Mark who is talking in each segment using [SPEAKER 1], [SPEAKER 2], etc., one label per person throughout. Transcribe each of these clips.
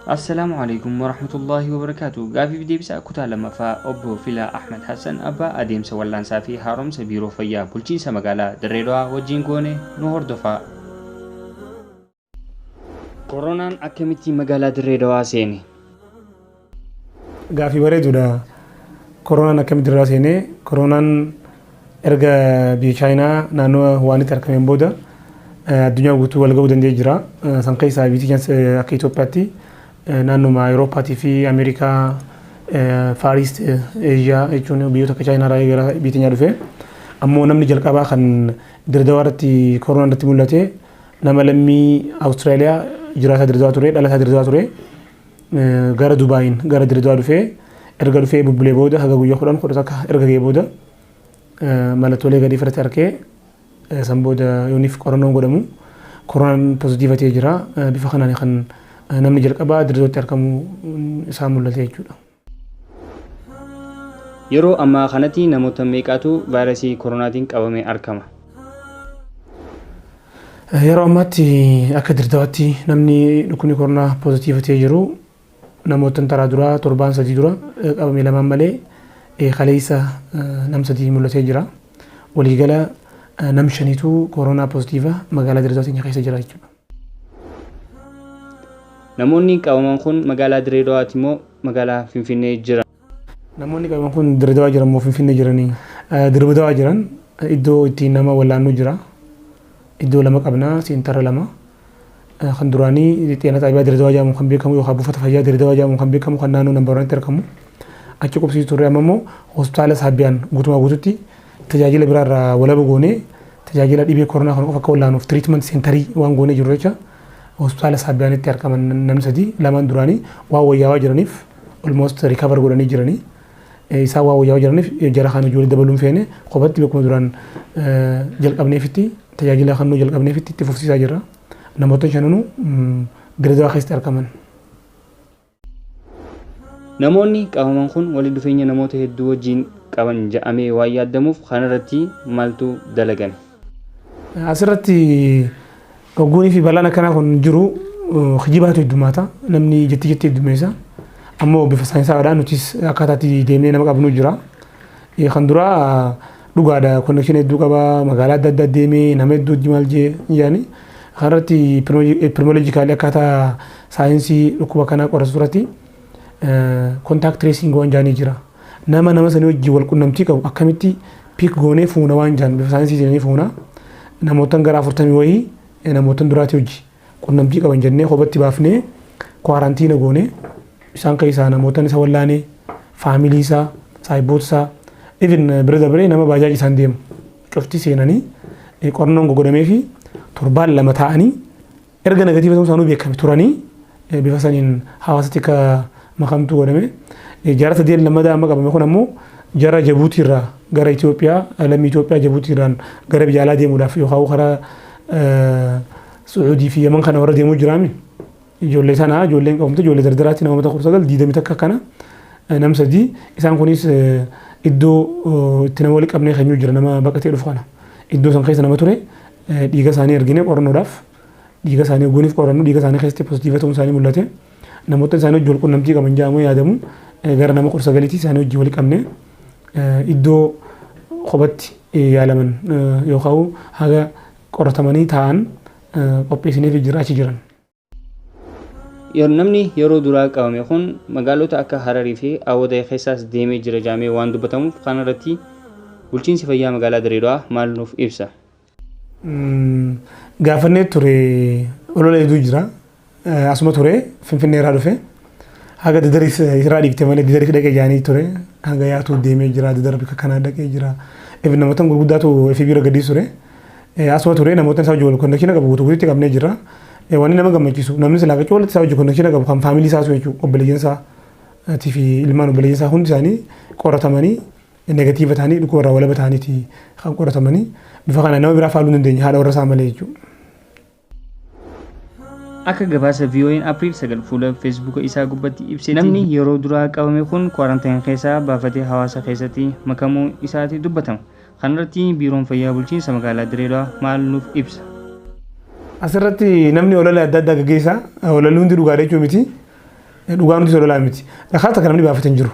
[SPEAKER 1] السلام عليكم ورحمة الله وبركاته. قافي بدي بس أكتر لما أبو فيلا أحمد حسن أبا أديم سوالان سافي هارم سبيرو فيا بولشين سمقالا دريدوا وجين كوني نهور دفا كورونان أكمتي مقالا دريدوا سيني.
[SPEAKER 2] قافي بريدو دا كورونان أكمتي دريدوا سيني. كورونان إرقا بي چاينا نانو واني تركمين بودا الدنيا قوتو والقو دندي جرا سنقيسا بيتي جانس أكيتو باتي naannoo Awurooppaatii fi Ameerikaa Faariist Eeshiyaa jechuun biyyoota akka Chaayinaa irraa gara biyya teenyaa dhufe ammoo namni jalqabaa kan Dirdawaa irratti koronaan irratti mul'ate nama lammii Awustiraaliyaa jiraata Dirdawaa ture dhalataa Dirdawaa ture gara Dubaayin gara Dirdawaa dhufe erga dhufee bubbulee booda haga guyyaa 10 akka erga ga'ee booda mallattoolee gadii irratti arkee san booda yooniif qorannoon godhamu koronaan pozitiiva ta'ee jira bifa kanaan kan namni jalqabaa Dirdawatti argamu isaa mul'ate jechuudha.
[SPEAKER 1] Yeroo ammaa kanatti namoota meeqatu vaayirasii koronaatiin qabamee argama?
[SPEAKER 2] Yeroo ammaatti akka Dirdawatti namni dhukkubni koronaa pozitiiva ta'ee jiru namoota taraa dura 7 dura qabamee lamaan malee kaleessa nam 3 mul'atee jira. Waliigala nam 5tu koronaa pozitiiva magaalaa Dirdawatti keessa jira jechuudha.
[SPEAKER 1] Namoonni qabaman kun magaalaa Direedawaati moo magaalaa Finfinnee jira?
[SPEAKER 2] Namoonni qabaman kun Direedawaa jiran moo Finfinnee jiranii? Direedawaa jiran iddoo itti nama wallaannu jira. Iddoo lama qabna seentara lama. Kan duraanii xiyyaana xaabiyaa Direedawaa jedhamu kan beekamu yookaan buufata fayyaa Direedawaa jedhamu kan beekamu kan naannoo namba 1tti argamu. Achi qubsiisu turre ammoo hospitaala Saabbiyaan guutumaa guututti tajaajila biraarraa walaba goonee tajaajila dhibee koronaa kan qofa akka wallaanuuf treatment center waan goonee jirru jecha. Hospitaala Saabbiyaanitti argaman namni 3 lamaan duraanii waan wayyaawaa jiraniif almost recover godhanii jiranii isaa waan wayyaawaa jiraniif jara kan ijoollee dabaluun feene qofatti beekuma duraan jalqabneefitti tajaajila kan nu jalqabneefitti itti fufsiisaa jirra namoota shananuu Direedawaa keessatti argaman.
[SPEAKER 1] Namoonni qabaman kun walitti dhufeenya namoota hedduu wajjin qaban jedhamee waan yaadamuuf kanarratti maaltu dalagame?
[SPEAKER 2] Asirratti Oguuni fi balana kana kun jiru khijibaatu heddumaata namni jetti heddumeessa ammoo bifa saayinsaadhaan nutis akkaataatti deemnee nama qabnu jira kan dura dhugaadha connection hedduu qaba magaalaa adda addaa deemee nama hedduu maal jee yaani kanarratti epidemiologically akkaataa saayinsii dhukkuba kanaa qoratu irratti contact tracing waan jaanii jira nama sanii wajjin wal qunnamtii qabu akkamitti piik goonee fuuna waan jaan bifa saayinsii jedhanii fuuna namootan gara 40 wayii namoota duraati hojii qunnamtii qaban jennee kophaatti baafnee kwarantiina goone isaan keessaa namoota isa wallaanee faamilii isaa saayiboota isaa even bira dabree nama baajaaji isaan deemu cufti seenanii qorannoon godhamee fi torbaan lama ta'anii erga negatiiva ta'uu isaanii beekame turanii bifa saniin hawaasatti ka makamtuu godhame jara sadeen lammadaa amma qabame kun ammoo jara Jabuutii irraa gara Itoophiyaa lammii Itoophiyaa Jabuutii irraan gara biyya alaa deemuudhaaf yookaan karaa Suudii fi Yemen kana warra deemuu jiraami ijoollee sana ijoolleen qabamte ijoollee dardaraatti namoota 19 diidamii takka kana nam 3 isaan kunis iddoo itti nama wali qabnee keenyu jira nama baqatee dhufu kana iddoo san keessa nama ture dhiiga isaanii argine qorannoodhaaf dhiiga isaanii gooniif qorannu dhiiga isaanii keessatti pozitiiva ta'uun isaanii mul'ate namoota isaanii wajjin qunnamtii qaban jedhamu yaadamu gara nama 19 isaanii wajjin wali qabnee iddoo kophaatti yaalaman yookaan haga qoratamanii ta'an qopheessiniif jiraachi jiran.
[SPEAKER 1] Namni yeroo duraa qabame kun magaalota akka Hararii fi Awwadee keessaas deemee jira jedhamee waan dubbatamuuf kanarratti bulchiinsi fayyaa magaalaa Direedawaa maal nuuf ibsa?
[SPEAKER 2] Gaafannee ture olola hedduu jira asuma ture Finfinnee irraa dhufe haga Dadaris irraa dhiibte malee Dadaris dhaqee jaanii ture haga yaatu deemee jira Dadar bika kanaa dhaqee jira even namoota gurguddaatu fi bira gadii ture asuma ture namoota isaa wajjin konnekshinii qabu guutuutti qabnee jira wanni nama gammachiisu namni silaa qacoo walitti isaa wajjin konnekshinii qabu kan faamilii isaa jechuudha obboleeyyan isaa fi ilmaan obboleeyyan isaa hundi isaanii qoratamanii negatiiva ta'anii dhukkuba irraa walaba ta'aniiti kan qoratamanii bifa kana nama biraa faaluu hin dandeenye haadha warra isaa malee jechuudha.
[SPEAKER 1] Akka gabaasa VOA'n Apriil 9 fuula Facebook isaa gubbatti ibsee namni yeroo duraa qabame kun kwaarantiin keessaa baafatee hawaasa keessatti makamuu isaati dubbatama. Kanarratti biiroon fayyaa bulchiinsa magaalaa Direedawaa maal nuuf ibsa?
[SPEAKER 2] Asirratti namni olola adda addaa gaggeessaa ololli hundi dhugaa jechuu miti. Dhugaa nuti ololaa miti. Lakkaata kan namni baafate hin jiru.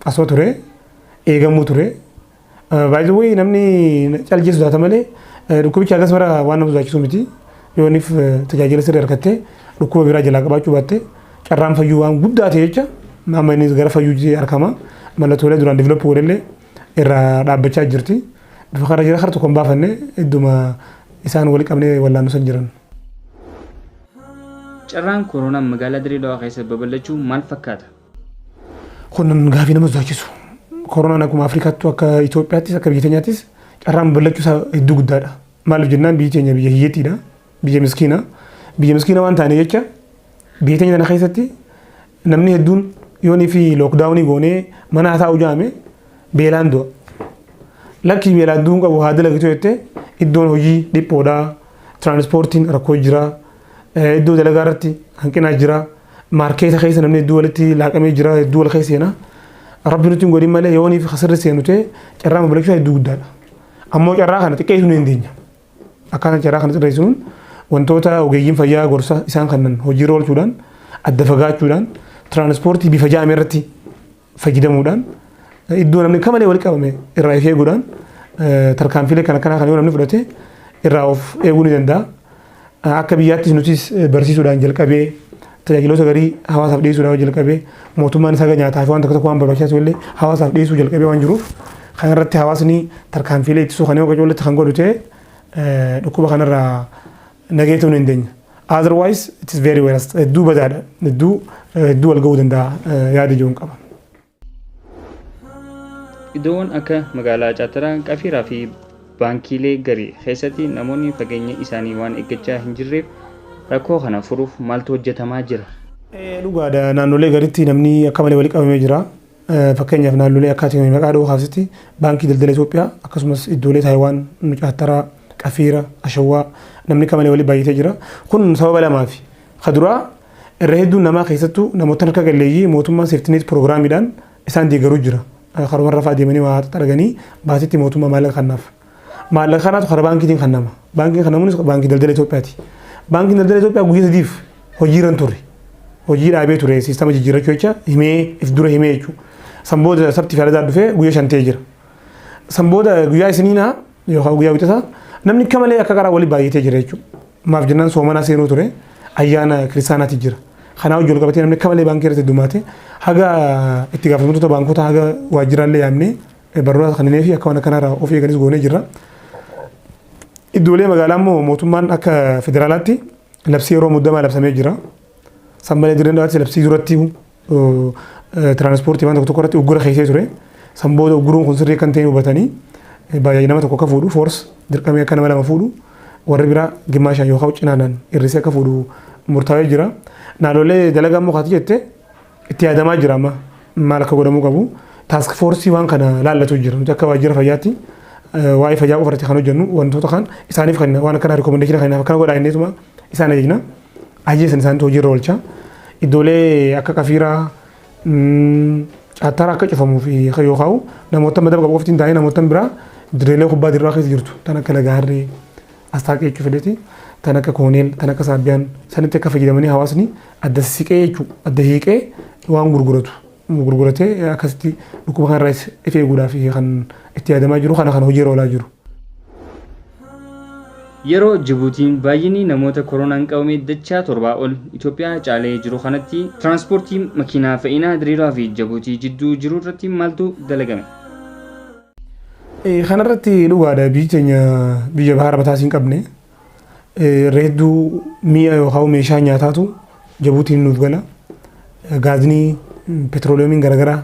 [SPEAKER 2] Asoo ture eegamuu ture. Baay'ee namni caljeessu taata malee dhukkubicha akkas bara waan nama sodaachisu miti. Yoonif tajaajila sirrii argattee dhukkuba biraa jalaa qabaachuu baatte carraan fayyuu waan guddaa ta'e jecha amma innis gara fayyuu argama. Mallattoolee duraan diivilooppii godhallee irraa dhaabbachaa jirti. Bifa kana jira hartu kan baafanne idduma isaan wali qabnee wallaannu san jiran.
[SPEAKER 1] Carraan koronaan magaalaa Direedawaa keessatti babal'achuu maal fakkaata?
[SPEAKER 2] Kun gaafii nama sodaachisu. Koronaan akkuma Afrikaattu akka Itoophiyaattis akka biyya keenyaattis carraan babal'achuu isaa hedduu guddaadha. Maaliif jennaan biyyi keenya biyya hiyyeettiidha. Biyya miskiina waan taane jecha biyya keenya kana keessatti namni hedduun yoonii fi lookdaawunii goonee mana taa'uu jaame beelaan du'a. Lakki beelaan du'uun qabu haa dalagitu jettee iddoon hojii dhiphoodhaa, tiraanspoortiin rakkoo jira, iddoo dalagaa irratti hanqinaa jira, maarkeeta keessa namni hedduu walitti laaqamee jira, hedduu wal keessa seena. Rabbi nuti hin godhin malee yoonii fi kasirri seenu ta'e carraa babal'achuu hedduu guddaadha. Ammoo carraa kana xiqqeessuu ni dandeenya. Akkana carraa kana xirreessuun wantoota ogeeyyiin fayyaa gorsa isaan kannan hojiirra oolchuudhaan adda fagaachuudhaan tiraanspoortii bifa jaame irratti fayyadamuudhaan iddoo namni kamalee walitti qabame irraa of eeguudhaan tarkaanfilee kan akkanaa kan yoo namni fudhate irraa of eeguu ni danda'a. Akka biyyaattis nutis barsiisuudhaan jalqabee tajaajiloota garii hawaasaaf dhiyeessuudhaan jalqabee mootummaan isaa nyaataa fi waan tokko waan barbaachisu illee hawaasaaf dhiyeessuu jalqabee waan jiruuf kan irratti hawaasni tarkaanfilee ittisuu kan yoo qacoolatti kan godhu ta'e dhukkuba kanarraa nageetuu hin dandeenya. Otherwise it is very well hedduu badaadha hedduu wal ga'uu danda'a yaada jiruun qaba.
[SPEAKER 1] Iddoowwan akka magaalaa Caataraa, Qafiiraa fi baankiilee garii keessatti namoonni fageenya isaanii waan eeggachaa hin jirreef rakkoo kana furuuf maaltu hojjetamaa jira?
[SPEAKER 2] Dhugaadha naannolee gariitti namni akka malee walitti qabamee jira. Fakkeenyaaf naannolee akkaataa maqaa dhahuu kaasitti baankii daldala Itoophiyaa akkasumas iddoolee Taayiwaan, Caataraa, Qafiira, Ashawaa namni akka malee walitti baay'atee jira. Kun sababa lamaafi. Kaduraa irra hedduun namaa keessattuu namoota harka qalleeyyii mootummaan seeftineet piroogiraamiidhaan isaan deeggaruu jira. Karaa warra fa'aa deemanii waa arganii baasitti mootummaa maallaqa kannaaf. Maallaqa kanaatu karaa baankiitiin kannama. Baankiin kannamuunis baankii daldala Itoophiyaati. Baankiin daldala Itoophiyaa guyyaa sadiif hojiirra ture. Hojii dhaabee ture siistama jijjiirrachuu jecha himee if dura himee jechuudha. Sanbooda sabti fayyadamaa dhufee guyyaa 5 ta'ee jira. Sanbooda guyyaa isiniinaa yookaan guyyaa wixataa namni akka malee akka karaa walitti baay'atee jira jechuudha. Maaf jennaan soomanaa seenuu ture ayyaana kiristaanaati jira. Kanaaf ijoollee qabatee namni akka malee baankii irratti heddumaate haga itti gaafatamtoota baankota haga waajjiraalee yaamnee barnoota kanneenii fi akka waan akkanarraa of eeganis goonee jirra. Iddoolee magaalaa immoo mootummaan akka federaalaatti labsii yeroo muddamaa labsamee jira. Sammalee Direedawaatti labsii duratti tiraanspoortii waan tokko irratti uggura keessee ture. Sanbooda ugguruun kun sirrii kan ta'e hubatanii baay'ee nama tokko akka fuudhu foors dirqamee akka nama lama fuudhu warri biraa gimmaashaan yookaan cinaanaan hir'isee akka fuudhu murtaa'ee jira. Naannolee dalagaa immoo kaati jettee itti yaadamaa jira amma maal akka godhamuu qabu. Taask foorsii waan kana laallatu jira. Nuti akka waajjira fayyaatti waa'ee fayyaa qofa irratti kan hojjennu wantoota kan isaaniif kan waan akkana rikomendeeshinii kan akkana godhaa inneetuma isaan ajajna. Ajjeesan isaaniitu hojiirra oolcha. Iddoolee akka Qafiiraa Caataraa akka cufamuu fi yookaan namoota madaba qabu qofti hin taane namoota biraa direelee kubbaa dirraa keessa jirtu tan akka Lagaarree Astaaqee jechuu fedheeti tan akka Kooneel tan akka Saabbiyaan sanitti akka fayyadamanii hawaasni adda siqee jechuu adda hiiqee waan gurguratee akkasitti dhukkuba kanarraa of eeguudhaaf kan itti yaadamaa jiru kana kan hojiirra oolaa jiru.
[SPEAKER 1] Yeroo Jibuutiin baay'inni namoota koronaan qabamee dachaa 7 ol Itoophiyaa caalee jiru kanatti tiraanspoortii makiinaa fe'inaa Direedawaa fi Jibuutii jidduu jiru irratti maaltu dalagame?
[SPEAKER 2] Kanarratti dhugaadha biyyi keenya biyya bahara mataa hin qabne reedduu mi'a yookaan meeshaa nyaataatu Jibuutiin nuuf gala. Gaaznii petrooleemiin garaagaraa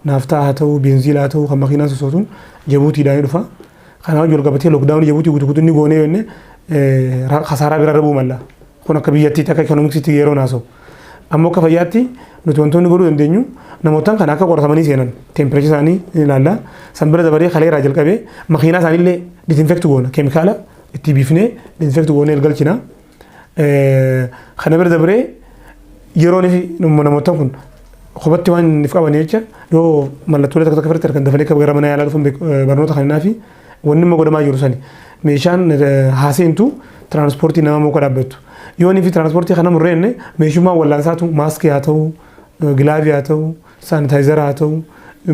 [SPEAKER 2] naaftaa haa ta'u beenziilaa haa ta'u kan makiinaan sochootuun Jibuutiidhaan dhufa. Kanaaf ijoollee qabatee lookdaawunii Jibuutii guutuu ni goonee jennee kasaaraa biraa dhabuu malla. Kun akka biyyattiitti akka ikoonomiksiitti yeroo naasa'u. ammoo akka fayyaatti nuti wantoonni godhuu dandeenyu namootaan kan akka qoratamanii seenan tempereecha isaanii ilaalla san bira dabaree kalee irraa jalqabee makiinaa isaaniillee disinfektu goona keemikaala itti biifnee disinfektu goonee galchina kana bira dabaree yeroo namootaan kun qubatti waan if qaban jecha yoo mallattoolee takka takka irratti kan dafanii akka gara mana yaalaa dhufan barnoota kanaa fi wanni immoo godhamaa jiru sani meeshaan haaseentu tiraanspoortii nama muka dhaabbattu yoo ni fi tiraanspoortii kana murreenne meeshummaa wallaansaatu maaskii haa ta'u gilaavii haa ta'u saanitaayizaraa haa ta'u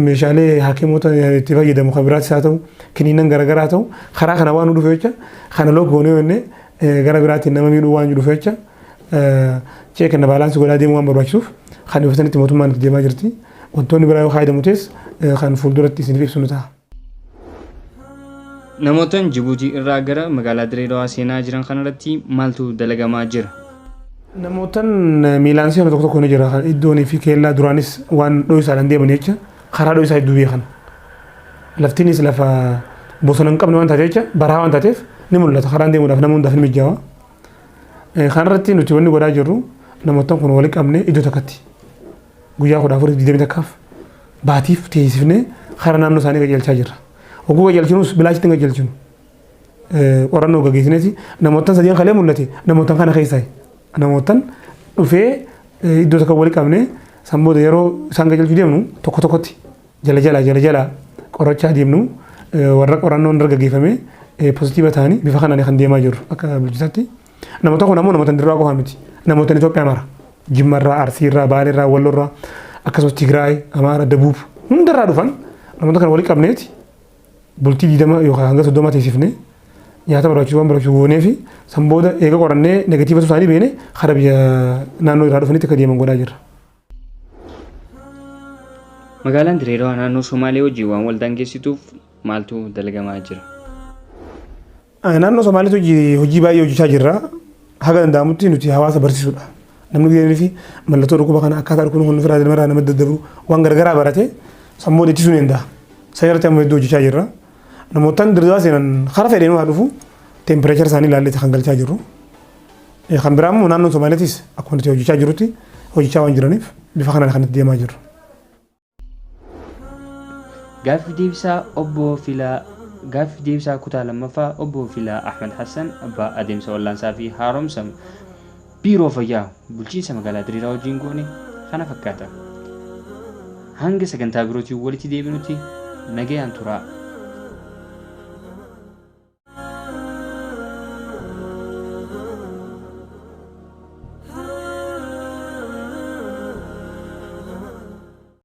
[SPEAKER 2] meeshaalee hakiimota itti fayyadamu kan biraattis haa ta'u kiniinan garaagaraa haa ta'u karaa kana waan dhufe jecha kana loo goonee wenne gara biraatiin nama miidhuu waan dhufe jecha ceekenna baalaansii godhaa deemuu waan barbaachisuuf kan dhufatanitti mootummaan itti deemaa jirti wantoonni biraa yoo fayyadamu ta'es kan fuulduratti isiniif ibsu nu ta'a.
[SPEAKER 1] Namootni Jibuutii irraa gara magaalaa Direedawaa seenaa jiran kanarratti maaltu dalagamaa jira?
[SPEAKER 2] Namootni miilaan seenaa tokko tokko ni jira. Iddoonii fi keellaa duraanis waan dho'isaadhaan deeman jecha karaa dho'isaa hedduu beekan. Laftiinis lafa bosona hin qabne waan taateef jecha baraa waan taateef ni mul'ata. Karaan deemuudhaaf nama hundaaf ni mijaawaa. Kanarratti nuti wanni godhaa jirru namootni kun waliin qabnee iddoo takkatti guyyaa 14 takkaaf baatiif teessifnee karaa naannoo isaanii qajeelchaa jirra. Oguu qajeelchinuus bilaachitti qajeelchinu. Qorannoo gaggeessineeti namootni sadiin kalee mul'ate namootni kana keessaa namootni dhufee iddoo takka waliin qabnee sanbooda yeroo isaan qajeelchuu deemnu tokko tokkotti jala jala qorachaa deemnu warra qorannoon irra gaggeeffame pozitiiva ta'anii bifa kanaan kan deemaa jiru akka bulchisaatti. Namoota kun ammoo namoota dirraa qofaa miti. Namoota Itoophiyaa mara. Jimmarraa, Arsiirraa, Baaleerraa, Wallorraa akkasumas Tigraay, Amaara, Dabuub hundarraa dhufan namoota kana waliin qabneeti bultii 20 yookaan hanga 30 teessifnee nyaata barbaachisu waan barbaachisu goonee fi sanbooda eega qorannee negatiiva isaanii beene karaa biyya naannoo irraa dhufanitti akka deeman godhaa jirra.
[SPEAKER 1] Magaalaan Direedawaa naannoo Somaalee wajjin waan wal daangeessituuf maaltu dalagamaa jira?
[SPEAKER 2] Naannoo Somaaleetti hojii baay'ee hojjechaa jirra. Haga danda'amutti nuti hawaasa barsiisuudha. Namni gadi fi mallattoo dhukkuba kana akkaataa dhukkuba kun firaa deemaa nama daddabaru waan garagaraa barate sammuu ittisuu ni danda'a. Sayyarratti amma iddoo hojjechaa jirra. Namootni Direedawaa seenan karaa fedhanii waan dhufu tempereechara isaanii ilaallee kan galchaa jirru. Kan biraa immoo naannoo Somaaleettis akkuma nuti hojjechaa jirrutti hojjechaa waan jiraniif bifa kanaan kan itti deemaa jirru.
[SPEAKER 1] Gaaffii deebisaa kutaa lammaffaa obbo Filaa Ahmed Hassan abbaa adeemsa wallaansaa fi haaromsa biiroo fayyaa bulchiinsa magaalaa Direedawaa wajjin goone kana fakkaata. Hanga sagantaa birootiin walitti deebinutti nagayaan turaa.